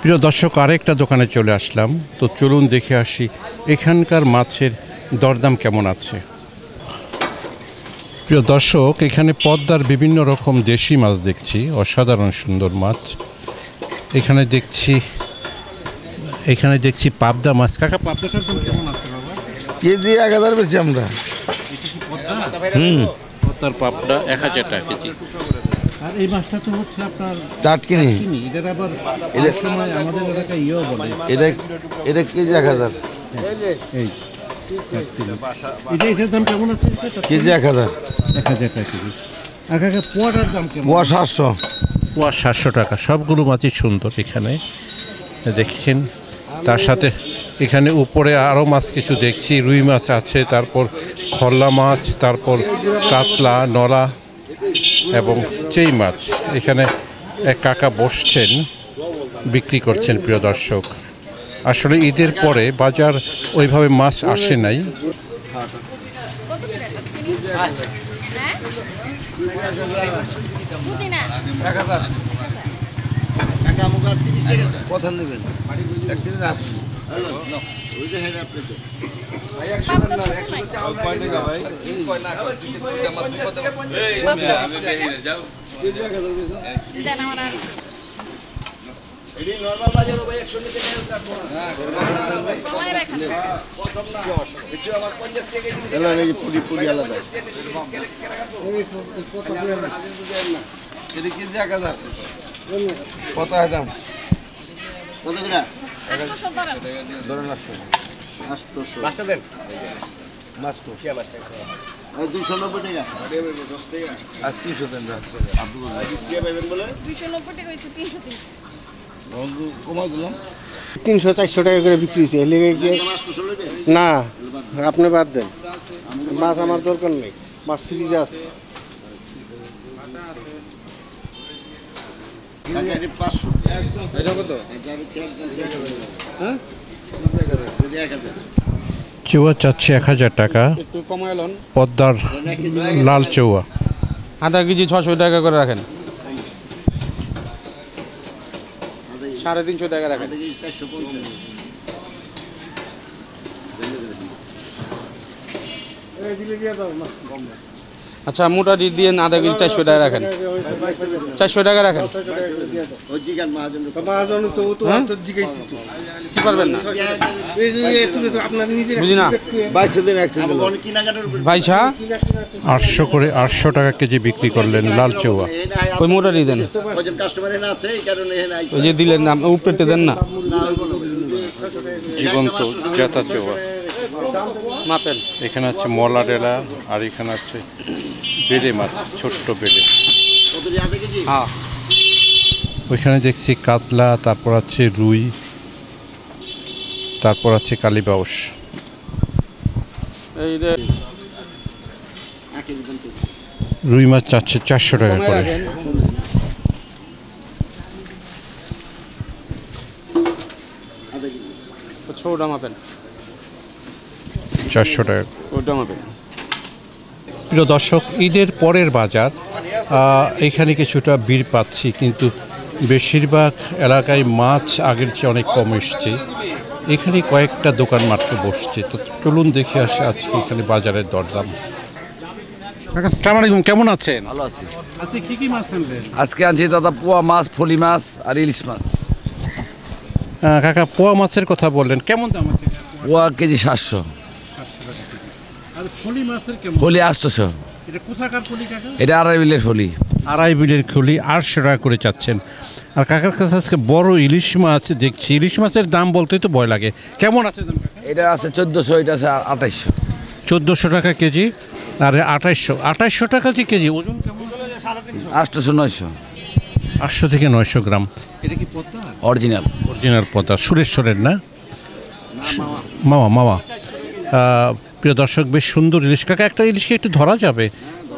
প্রিয় দর্শক, আরেকটা দোকানে চলে আসলাম। তো চলুন দেখে আসি এখানকার মাছের দরদাম কেমন আছে। প্রিয় দর্শক, এখানে পদ্মার বিভিন্ন রকম দেশি মাছ দেখছি, অসাধারণ সুন্দর মাছ। এখানে দেখছি পাবদা মাছ। কাকা, পাবদাটার দাম কেমন আছে বাবা? কেজি 1000 বেশি আমরা। পদ্মার পাবদা 1000 টাকা কেজি। আর এই মাছটা তো হচ্ছে আপনার টাটকিনি। এটার আবার এর সময় আমাদের এলাকায় ইয়েও বলে। এটা কেজি 1000। এই এটার দাম কেমন আছে? কেজি 1000। 1000 টাকা কেজি। আর কাকা, পোয়াটার দাম কেমন? পোয়া 700। পোয়া 700 টাকা। সবগুলো মাছই সুন্দর এখানে দেখছেন। তার সাথে এখানে উপরে আরও মাছ কিছু দেখছি, রুই মাছ আছে, তারপর খল্লা মাছ, তারপর কাতলা, নলা এবং চেই মাছ। এখানে এক কাকা বসছেন, বিক্রি করছেন। প্রিয় দর্শক, আসলে ঈদের পরে বাজার ওইভাবে মাছ আসে নাই। কমাই দিলাম 300-400 টাকা করে বিক্রি হয়েছে। না, আপনি বাদ দেন, মাছ আমার দরকার নেই, মাছ ফ্রিজে আছে। চৌয়া চাচ্ছে 1000 টাকা। পদ্মার লাল চৌয়া আধা কেজি 600 টাকা করে রাখেন। 350 টাকা রাখেন। আচ্ছা, মোটা দিয়ে আধা কেজি 400 টাকা রাখেন। 400 টাকা রাখেন। কি পারবেন না, বুঝি না ভাই। 800 টাকা কেজি বিক্রি করলেন লাল চৌয়া। ওই মোটা দিয়ে দেন, ওই যে দিলেন না, উপরেতে দেন না। জীবন্ত জাতা চৌয়া মাপেন। এখানে আছে মলা ডেলা, আর এখানে আছে বেলে মাছ, ছোট্ট বেলে। হ্যাঁ, ওইখানে দেখছি কাতলা, তারপর আছে রুই, তারপর আছে কালীবাউস। রুই মাছ চাচ্ছে 400 টাকা করে। ছোটটা মাপেন। 400 টাকা। ওটা মাপেন। প্রিয় দর্শক, ঈদের পরের বাজার, এখানে কিছুটা ভিড় পাচ্ছি, কিন্তু বেশিরভাগ এলাকায় মাছ আগের চেয়ে অনেক কম এসছে। এখানে কয়েকটা দোকান মাত্র বসছে। তো চলুন দেখে আসি আজকে এখানে বাজারের দরদাম। আসসালামু আলাইকুম, কেমন আছেন? ভালো আছি। আজকে কি কি মাছ আনলেন? আজকে আনছি দাদা পোয়া মাছ, ফলি মাছ আর ইলিশ মাছ। কাকা, পোয়া মাছের কথা বললেন, কেমন দাম আছে? পোয়া কেজি 700। আর ফলি মাছের কেমন? ফলি 800। এটা কোথাকার ফলি কাকা? এটা 2.5 বিলের ফলি। 2.5 বিলের ফলি 800 টাকা করে চাচ্ছেন। আর কাকার কাছে আজকে বড় ইলিশ মাছ দেখছি। ইলিশ মাছের দাম বলতেই তো ভয় লাগে। কেমন আছে দাম কাকা? এটা আছে 1400, এটা আছে 2800। 1400 টাকা কেজি আর 2800 টাকা কেজি। ওজন কেমন? 800-900। 800 থেকে 900 গ্রাম। এটা কি পদ্মা? অরিজিনাল পদ্মা, সুরেশ্বরের না? মাওয়া। প্রিয় দর্শক, বেশ সুন্দর ইলিশ। কাকা, একটা ইলিশকে একটু ধরা যাবে?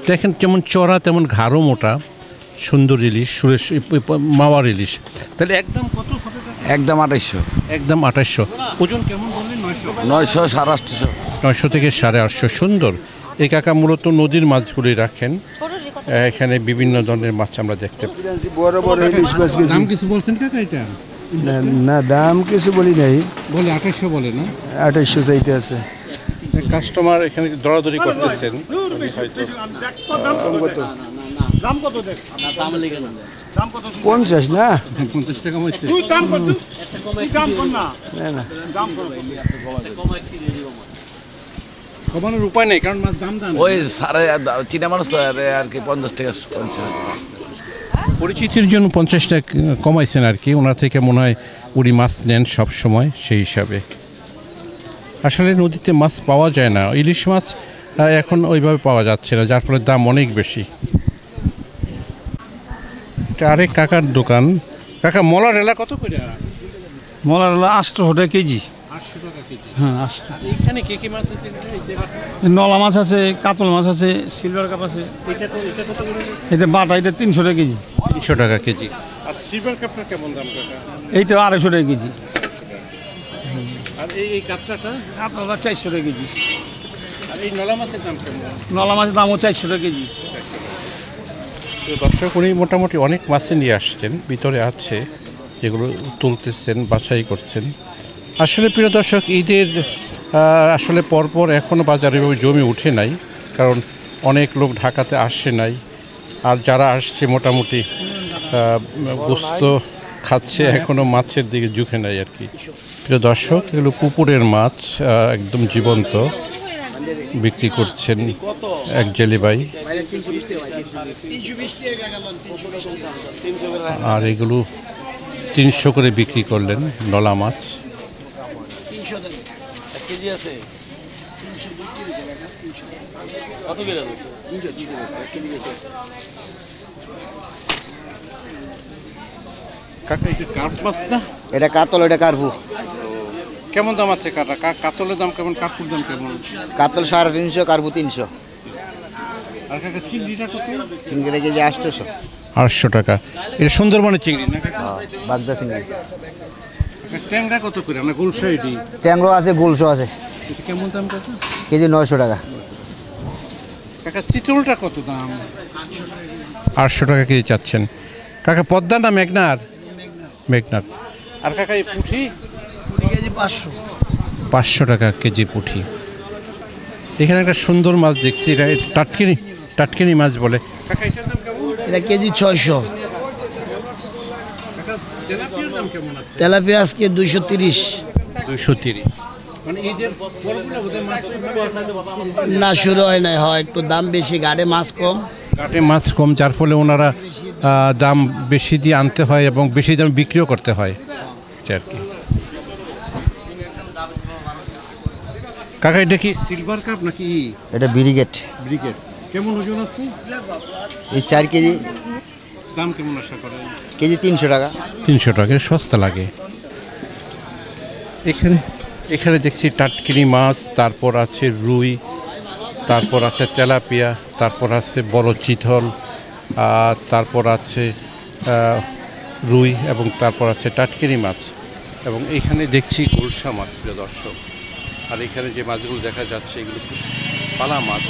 দেখেন যেমন চড়া তেমন ঘাড়ও মোটা, সুন্দর ইলিশ, মাওয়ার ইলিশ। তাহলে একদম কত? একদম 2800। একদম 2800। ওজন কেমন বললেন? 900, 850। 900 থেকে 850। সুন্দর। এই কাকা মূলত নদীর মাছগুলি রাখেন। এখানে বিভিন্ন ধরনের মাছ আমরা দেখতে পাই। বড় বড় ইলিশ মাছ গেছি। নাম কিছু বলছেন কাকা? এটা না দাম কিছু বলি নাই, বলে 2800 বলে না? 2800 চাইতে আছে। কাস্টমার এখানে দরাদরি করতেছেন হয়তো। কত? 50 না? 50 টাকা হয়েছে। না না কমানোর উপায় নেই, কারণ মাছ দাম দাম। ওই সারে চীনা মানুষ তো আর কি 50 টাকা কমছে। পরিচিতির জন্য 50 টাকা কমাইছেন আর কি, ওনার থেকে মনে হয় উড়ি মাছ নেন সব সময় সেই হিসাবে। আসলে নদীতে মাছ পাওয়া যায় না, ইলিশ মাছ এখন ওইভাবে পাওয়া যাচ্ছে না, যার ফলে দাম অনেক বেশি। এটা আরেক কাকার দোকান। কাকা মলার এলা কত করে? মলার হলো 800 টাকা কেজি। 800 টাকা কেজি। হ্যাঁ 800। এখানে কি কি মাছ আছে? নলা মাছ আছে, কাতল মাছ আছে, সিলভার কাপ আছে। এটা কত করে? এটা বাটা, এটা 300 টাকা কেজি। 300 টাকা কেজি। আর সিলভার কাপটা কেমন দাম কাকা? এইটা 250 টাকা কেজি। আর এই কাতলাটা? কাতলা 400 টাকা কেজি। আর এই নলা মাছের দাম কেমন? নলা মাছের দামও 400 টাকা কেজি। তো দর্শক, উনি মোটামুটি অনেক মাছে নিয়ে আসছেন, ভিতরে আছে যেগুলো তুলতেছেন, বাছাই করছেন। আসলে প্রিয় দর্শক, ঈদের আসলে পরপর এখনও বাজারে এভাবে জমে উঠে নাই, কারণ অনেক লোক ঢাকাতে আসে নাই। আর যারা আসছে মোটামুটি গোস্ত খাচ্ছে, এখনও মাছের দিকে ঝুঁকে নাই আর কি। প্রিয় দর্শক, এগুলো পুকুরের মাছ, একদম জীবন্ত বিক্রি করছেন এক জেলে ভাই। আর এগুলো 300 করে বিক্রি করলেন নলা মাছ। কাকা এটা কার্প মাছ না? এটা কাতল, এটা কার্পু। কেমন দাম আছে কাতলের দাম কেমন, কার্পুর দাম কেমন? কাতল 350, কার্পু 300। আর কাকা চিংড়িটা কত? চিংড়ি কেজি 800। 800 টাকা। এটা সুন্দরবনের চিংড়ি না কাকা? বাগদা চিংড়ি। ট্যাংরা কত করে? না গোলসা এটি? ট্যাংরো আছে, গোলশো আছে। এটা কেমন দাম কাকা? কেজি 900 টাকা। কাকা চিতলটা কত দাম? 800 টাকা কেজি চাচ্ছেন। কাকা পদ্মা না মেঘনার? মেঘনার। আর কাকা এই পুঁঠি? কেজি 500। 500 টাকা কেজি পুঁঠি। এখানে একটা সুন্দর মাছ দেখছি, এটা টাটকিনি মাছ বলে। কাকা এটার দাম কেমন? এটা কেজি 600। কাকা তেলাপিয়ার দাম কেমন আছে? তেলাপিয়া আজকে 230। 230। মানে ঈদের পরগুলো বোধহয় মাছ না শুরু হয় নাই, হয় একটু দাম বেশি, গাড়ে মাছ কম। ঘাটে মাছ কম, যার ফলে ওনারা দাম বেশি দিয়ে আনতে হয় এবং বেশি দাম বিক্রিও করতে হয় আর কি। কাকা এটা কি সিলভার কাপ নাকি? এটা ব্রিগেড। ব্রিগেড। কেমন ওজন আছে? এই 4 কেজি। দাম কেমন আশা করেন? কেজি 300 টাকা। 300 টাকা, সস্তা লাগে। এখানে দেখছি টাটকিনি মাছ, তারপর আছে রুই, তারপর আছে তেলাপিয়া, তারপর আছে বড় চিতল, তারপর আছে রুই, এবং তারপর আছে টাটকিনি মাছ, এবং এখানে দেখছি গোলসা মাছ প্রিয় দর্শক। আর এখানে যে মাছগুলো দেখা যাচ্ছে এগুলো পালা মাছ,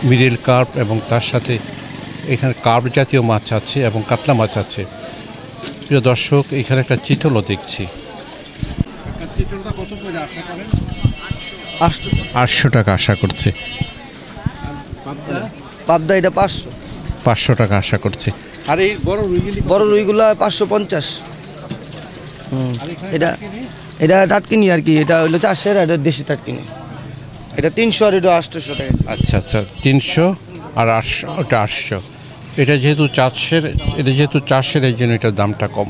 মিডল কার্প, এবং তার সাথে এখানে কার্প জাতীয় মাছ আছে এবং কাতলা মাছ আছে। প্রিয় দর্শক, এখানে একটা চিতলও দেখছি। চিতলটা কত করে আশা করেন? 800 টাকা আশা করছে। পাবদা এটা 500। 500 টাকা আশা করছে। আর এই বড় রুইগুলি? বড় রুইগুলো 550। এটা এটা টাটকিনি আর কি, এটা হলো 400, এটা দেশি টাটকিনি। এটা 300 আর এটা 800 টাকা। আচ্ছা আচ্ছা, 300 আর 800, ওটা 800। এটা যেহেতু চাষের, এই জন্য এটার দামটা কম।